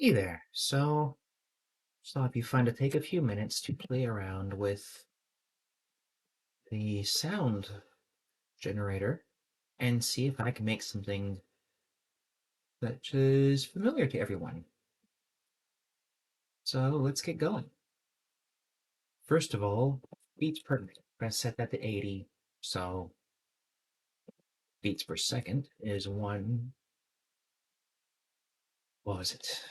Hey there. Just thought it'd be fun to take a few minutes to play around with the sound generator and see if I can make something that is familiar to everyone. So let's get going. First of all, beats per minute. I'm going to set that to 80. So beats per second is what was it?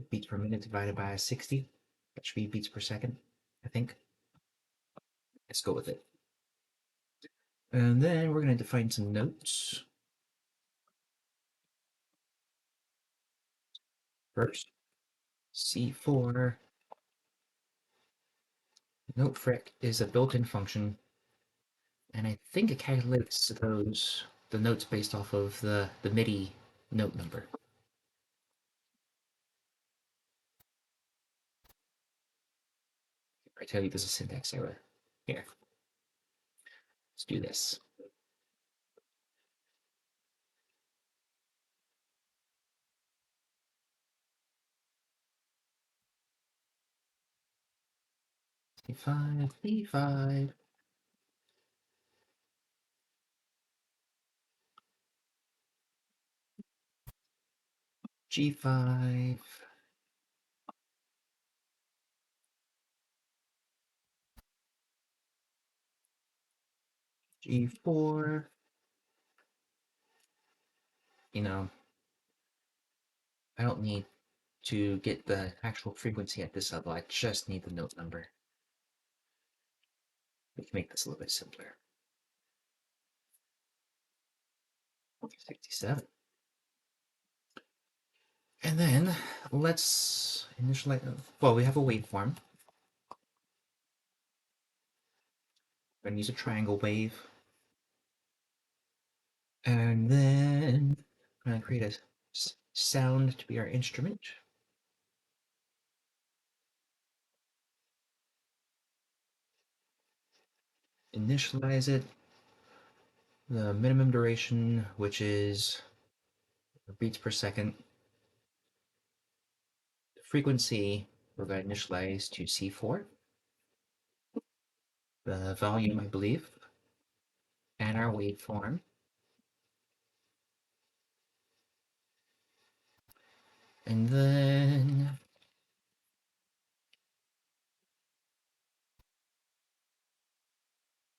Beats per minute divided by 60. That should be beats per second, I think. Let's go with it. And then we're going to define some notes. First, C4 note fric is a built-in function, and I think it calculates the notes based off of the MIDI note number. I tell you there's a syntax error. Here, let's do this. E5, E5. G5, G4. You know, I don't need to get the actual frequency at this level. I just need the note number. We can make this a little bit simpler. 67. And then let's initialize. Well, we have a waveform. We're going to use a triangle wave. And then I'm going to create a sound to be our instrument. Initialize it. The minimum duration, which is beats per second. The frequency, we're going to initialize to C4. The volume, I believe. And our waveform. And then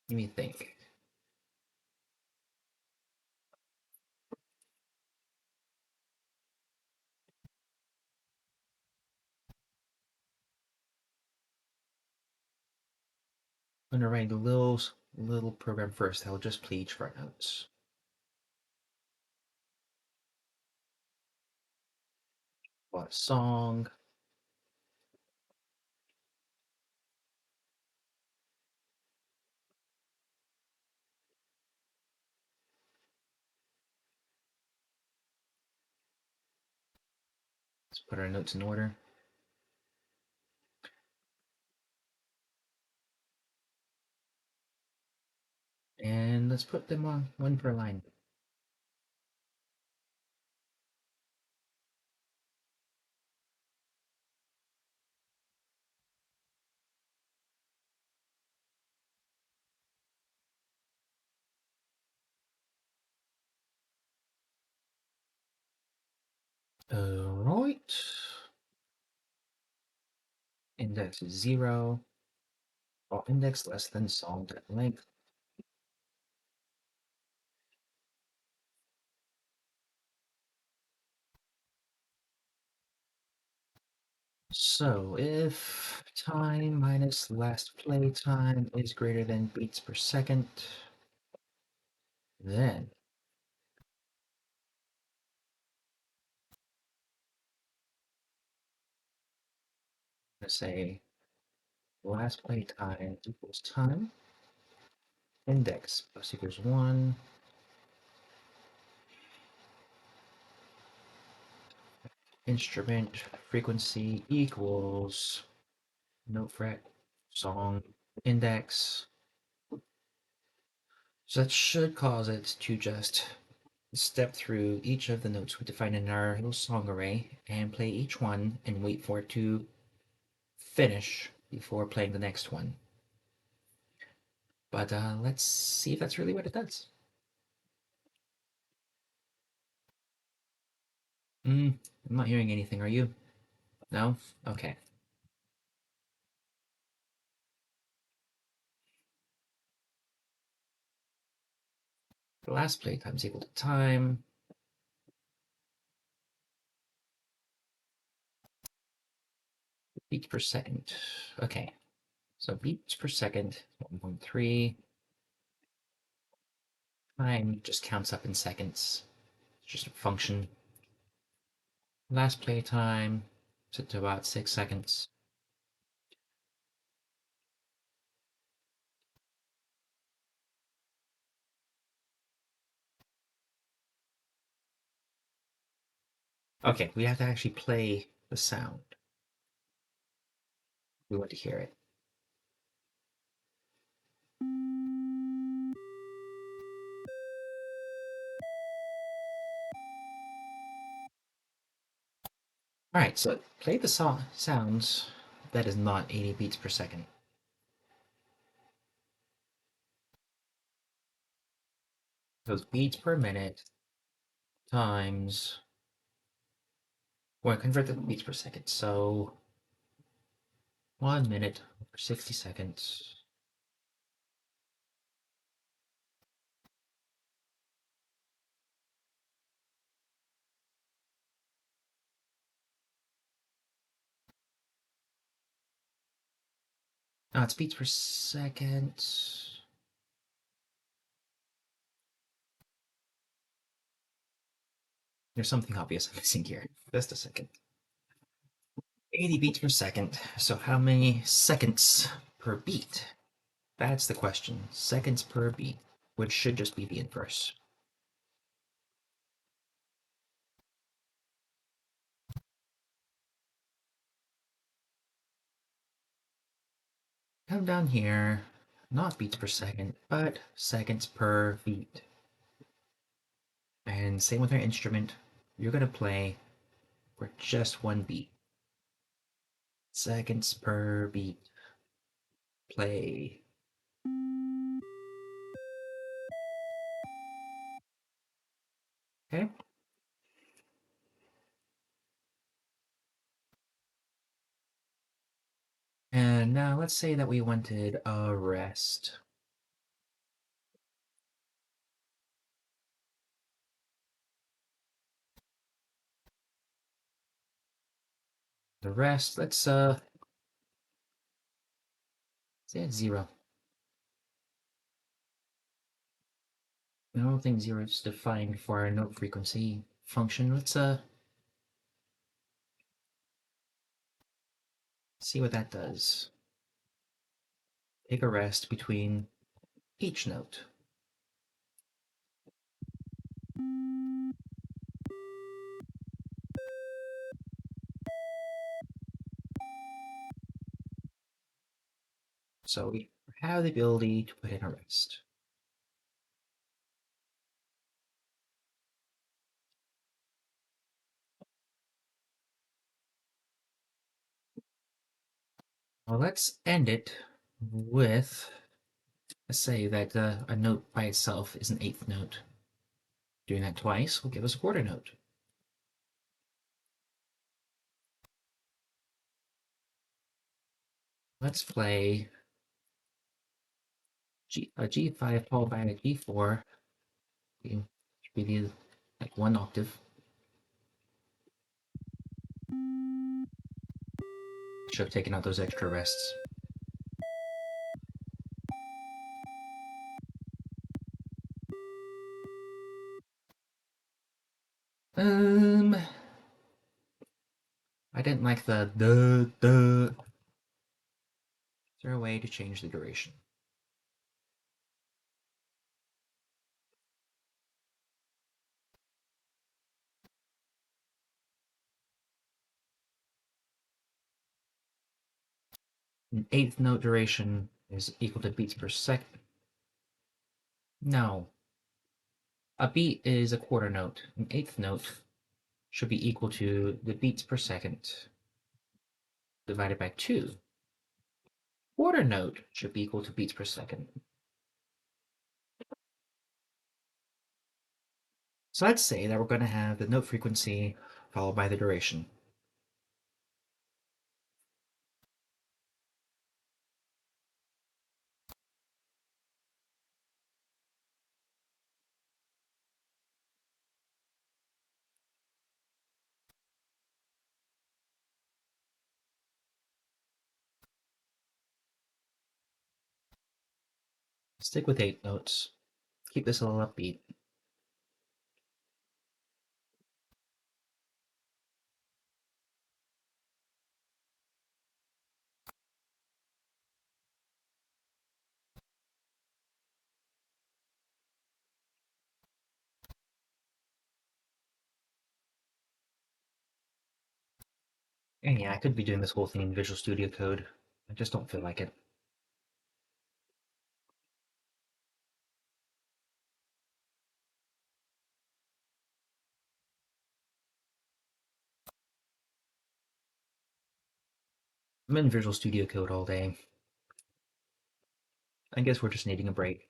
let me think. I'm going to write a little program first that will just play each of our notes. What song? Let's put our notes in order. And let's put them on one per line. Alright. Index is 0. While index less than song.length. So if time minus last play time is greater than beats per second, then I'm going to say last play time equals time, index plus equals 1, instrument frequency equals note fret, song, index. So that should cause it to just step through each of the notes we defined in our little song array and play each one and wait for it to finish before playing the next one. But let's see if that's really what it does. I'm not hearing anything, are you? No? Okay. The last playtime is equal to time. Beats per second. Okay. So beats per second, 1.3. Time just counts up in seconds. It's just a function. Last playtime, set to about 6 seconds. Okay, we have to actually play the sound. We want to hear it. Alright, so play the sounds that is not 80 beats per second. Those beats per minute times, well, convert the beats per second. So 1 minute over 60 seconds. Now it's beats per second. There's something obvious I'm missing here. Just a second. 80 beats per second. So how many seconds per beat? That's the question. Seconds per beat, which should just be the inverse. Come down here, not beats per second, but seconds per beat. And same with our instrument, you're gonna play for just one beat. Seconds per beat. Play. Okay? And now let's say that we wanted a rest. The rest, let's say it's 0. I don't think 0 is defined for our note frequency function. Let's see what that does. Take a rest between each note. So we have the ability to put in a rest. Well, let's end it with, let's say that a note by itself is an eighth note. Doing that twice will give us a quarter note. Let's play a G5 followed by a G4. Should be like one octave. Should have taken out those extra rests. I didn't like the. Is there a way to change the duration? An eighth note duration is equal to beats per second. No. A beat is a quarter note. An eighth note should be equal to the beats per second divided by 2. Quarter note should be equal to beats per second. So let's say that we're going to have the note frequency followed by the duration. Stick with 8 notes. Keep this a little upbeat. And yeah, I could be doing this whole thing in Visual Studio Code. I just don't feel like it. I'm in Visual Studio Code all day. I guess we're just needing a break.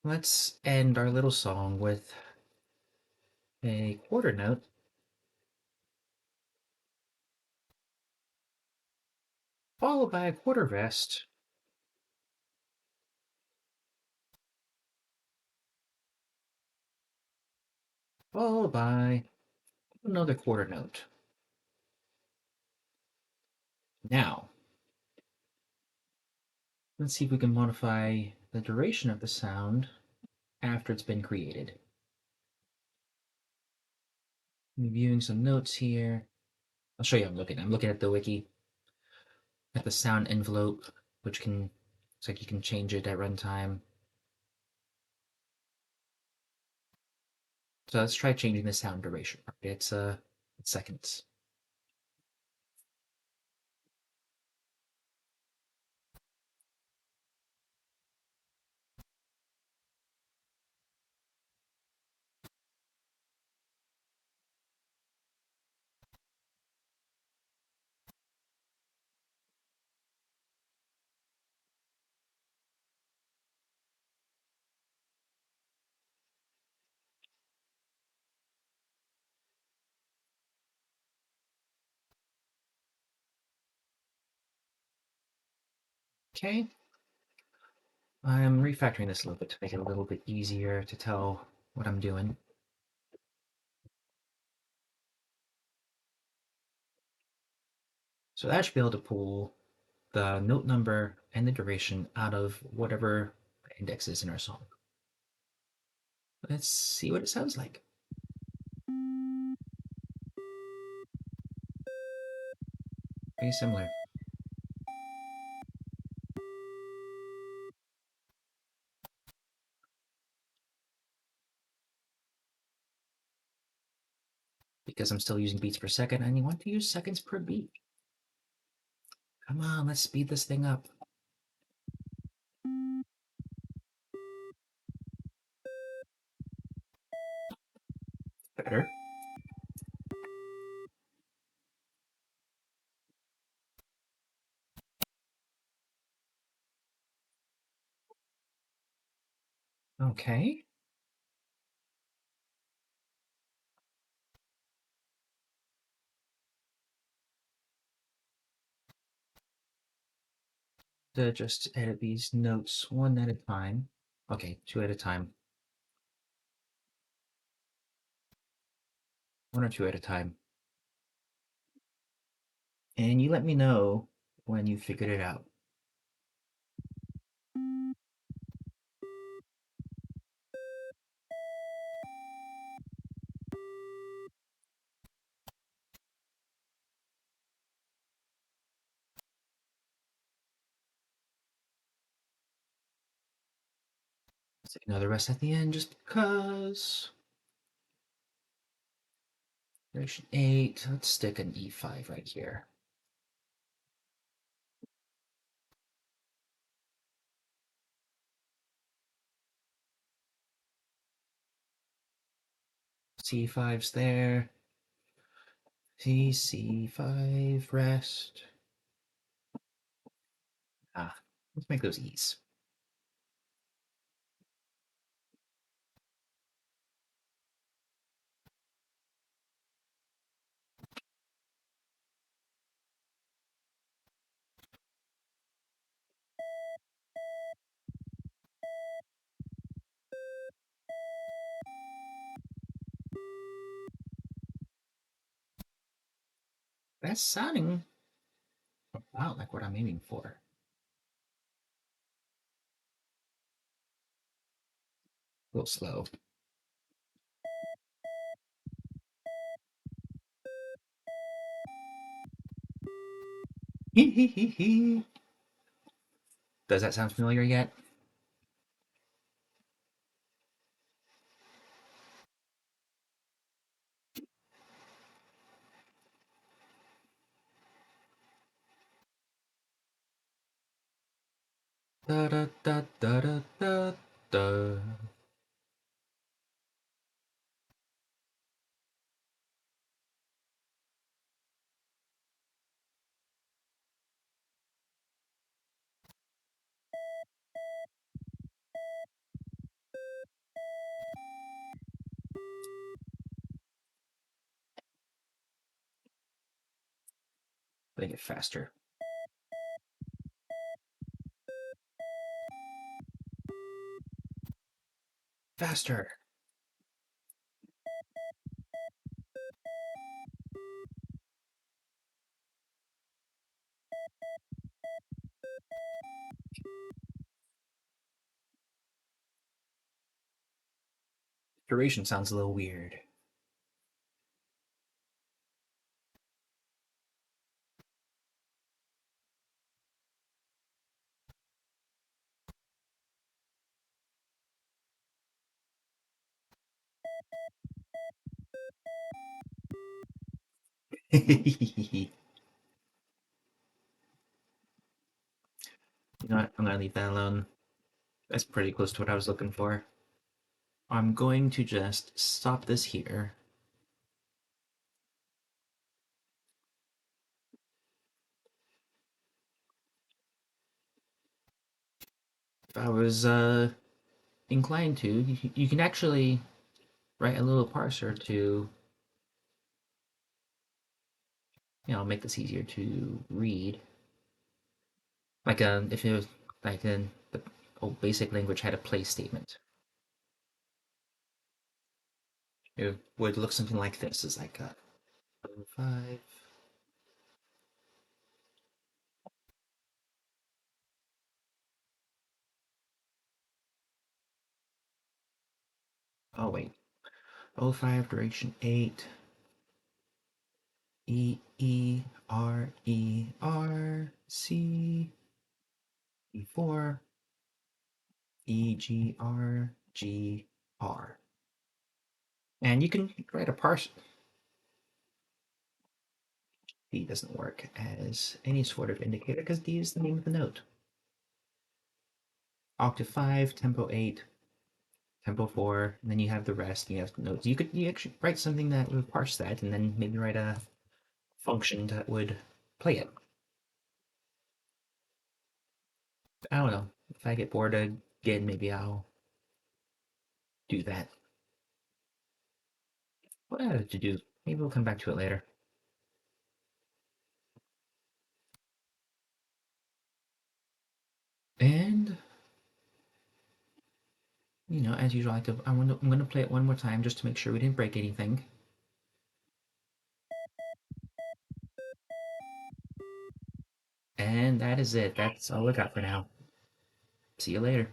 Let's end our little song with a quarter note, followed by a quarter rest, followed by another quarter note. Now, let's see if we can modify the duration of the sound after it's been created. I'm viewing some notes here. I'll show you. I'm looking at the wiki, at the sound envelope, which can it's like you can change it at runtime. So let's try changing the sound duration. It's seconds. Okay. I'm refactoring this a little bit to make it a little bit easier to tell what I'm doing. So that should be able to pull the note number and the duration out of whatever index is in our song. Let's see what it sounds like. Very similar. Because I'm still using beats per second, and you want to use seconds per beat. Come on, let's speed this thing up. Better. Okay. To just edit these notes one at a time. Okay, two at a time. One or two at a time. And you let me know when you figured it out. Let's take another rest at the end just because. Duration 8. Let's stick an E5 right here. C5's there. C5 rest. Ah, let's make those E's. That's sounding about like what I'm aiming for. A little slow. Does that sound familiar yet? Da da da da da da da. Make it faster. Faster. Duration sounds a little weird. You know what? I'm gonna leave that alone. That's pretty close to what I was looking for. I'm going to just stop this here. If I was inclined to, you can actually write a little parser to, make this easier to read. Like if it was like the old basic language had a place statement, it would look something like this. It's like 5. Oh wait, 05 duration 8. E4 EGRGR. And you can write a parse. D doesn't work as any sort of indicator because D is the name of the note. Octave 5, tempo 8, tempo 4, and then you have the rest. You have the notes. You actually write something that would parse that, and then maybe write a function that would play it. I don't know. If I get bored again, maybe I'll do that. What I have to do? Maybe we'll come back to it later. And as usual, I'm gonna play it one more time just to make sure we didn't break anything. And that is it. That's all I got for now. See you later.